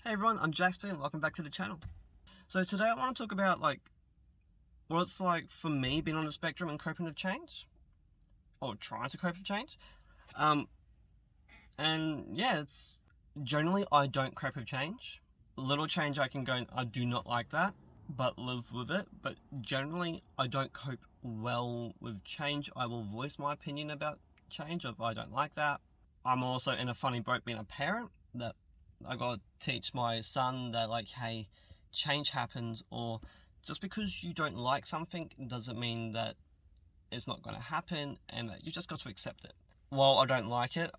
Hey everyone, I'm Aspie and welcome back to the channel. So today I want to talk about what it's like for me being on the spectrum and coping with change, or trying to cope with change. Um, and yeah, it's generally I don't cope with change. Little change I can go, I do not like that, but live with it. But generally I don't cope well with change. I will voice my opinion about change if I don't like that. I'm also in a funny boat being a parent that I gotta teach my son that hey, change happens, or just because you don't like something doesn't mean that it's not gonna happen, and that you just got to accept it. While I don't like it,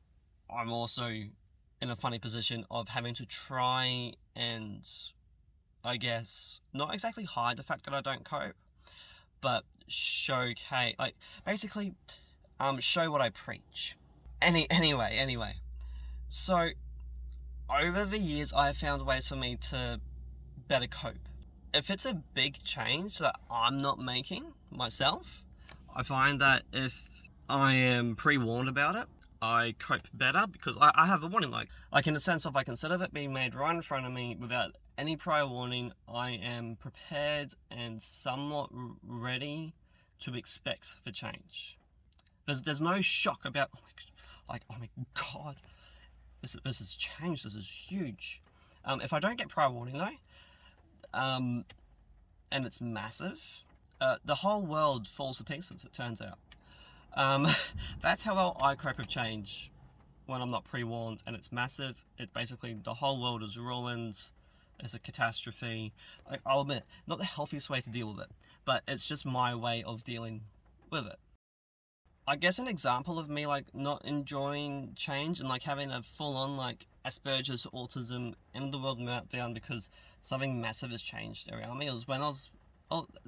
I'm also in a funny position of having to try and, I guess, not exactly hide the fact that I don't cope, but showcase, basically, show what I preach. Anyway. So over the years, I have found ways for me to better cope. If it's a big change that I'm not making myself, I find that if I am pre-warned about it, I cope better because I have a warning. Like in the sense of instead of it being made right in front of me without any prior warning, I am prepared and somewhat ready to expect for change. There's no shock about oh my god, this has changed. This is huge. If I don't get prior warning though, and it's massive, the whole world falls to pieces. It turns out. Um, that's how well I cope with change when I'm not pre-warned, and it's massive. It's basically the whole world is ruined. It's a catastrophe. I'll admit, not the healthiest way to deal with it, but it's just my way of dealing with it. I guess an example of me not enjoying change and having a full-on Asperger's, autism, end of the world meltdown because something massive has changed around me. It was when there's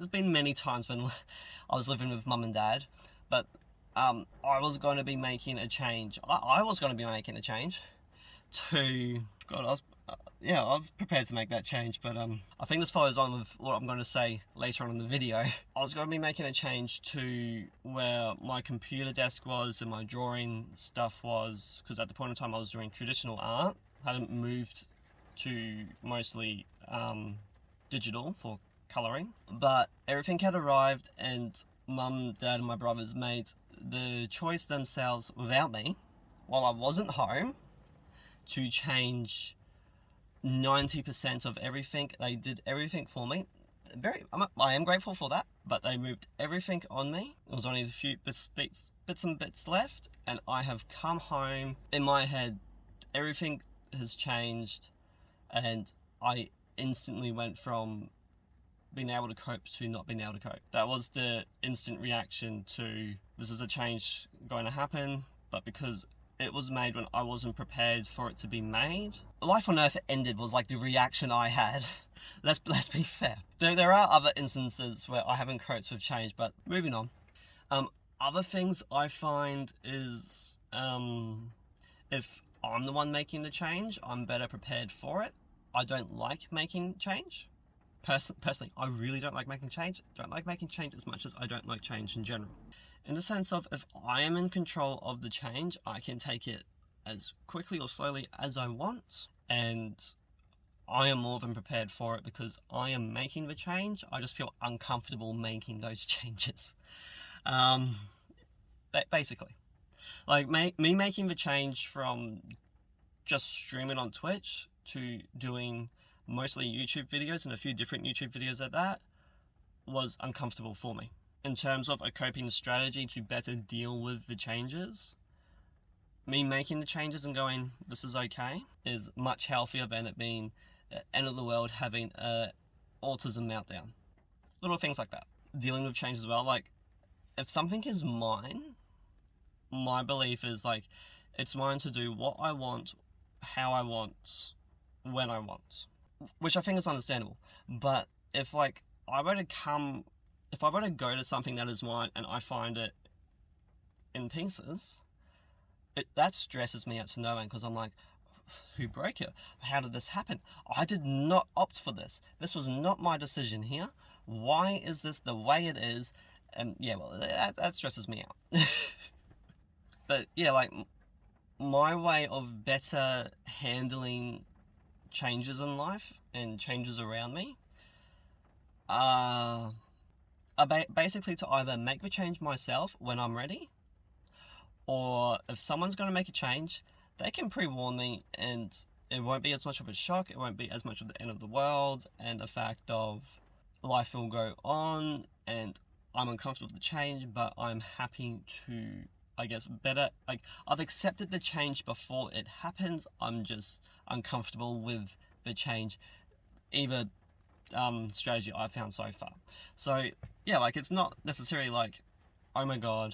been many times when I was living with mum and dad, but I was going to be making a change. I was going to be making a change to God. I was prepared to make that change, but I think this follows on with what I'm going to say later on in the video. I was going to be making a change to where my computer desk was and my drawing stuff was, because at the point in time I was doing traditional art. I hadn't moved to mostly digital for colouring, but everything had arrived and mum, dad and my brothers made the choice themselves without me while I wasn't home to change 90% of everything. They did everything for me. I am grateful for that, but they moved everything on me. There was only a few bits and bits left, and I have come home. In my head, everything has changed, and I instantly went from being able to cope to not being able to cope. That was the instant reaction to, this is a change going to happen, but because it was made when I wasn't prepared for it to be made. Life on Earth ended was the reaction I had. Let's be fair. There are other instances where I haven't coped with change, but moving on. Other things I find is if I'm the one making the change, I'm better prepared for it. I don't like making change. Personally, I really don't like making change. Don't like making change as much as I don't like change in general. In the sense of, if I am in control of the change, I can take it as quickly or slowly as I want, and I am more than prepared for it because I am making the change. I just feel uncomfortable making those changes. Basically. Me making the change from just streaming on Twitch to doing mostly YouTube videos and a few different YouTube videos at that was uncomfortable for me. In terms of a coping strategy to better deal with the changes, me making the changes and going, this is okay, is much healthier than it being end of the world having a autism meltdown. Little things like that. Dealing with change as well. If something is mine, my belief is it's mine to do what I want, how I want, when I want, which I think is understandable. But if I were to go to something that is mine and I find it in pieces, that stresses me out to no end, because I'm who broke it? How did this happen? I did not opt for this. This was not my decision here. Why is this the way it is? And yeah, well, that stresses me out. But yeah, my way of better handling changes in life and changes around me are basically to either make the change myself when I'm ready, or if someone's going to make a change, they can pre-warn me and it won't be as much of a shock, it won't be as much of the end of the world, and the fact of life will go on, and I'm uncomfortable with the change, but I'm happy to, I guess, better, like, I've accepted the change before it happens, I'm just uncomfortable with the change, either strategy I've found so far. So, yeah, like, it's not necessarily like, oh my god,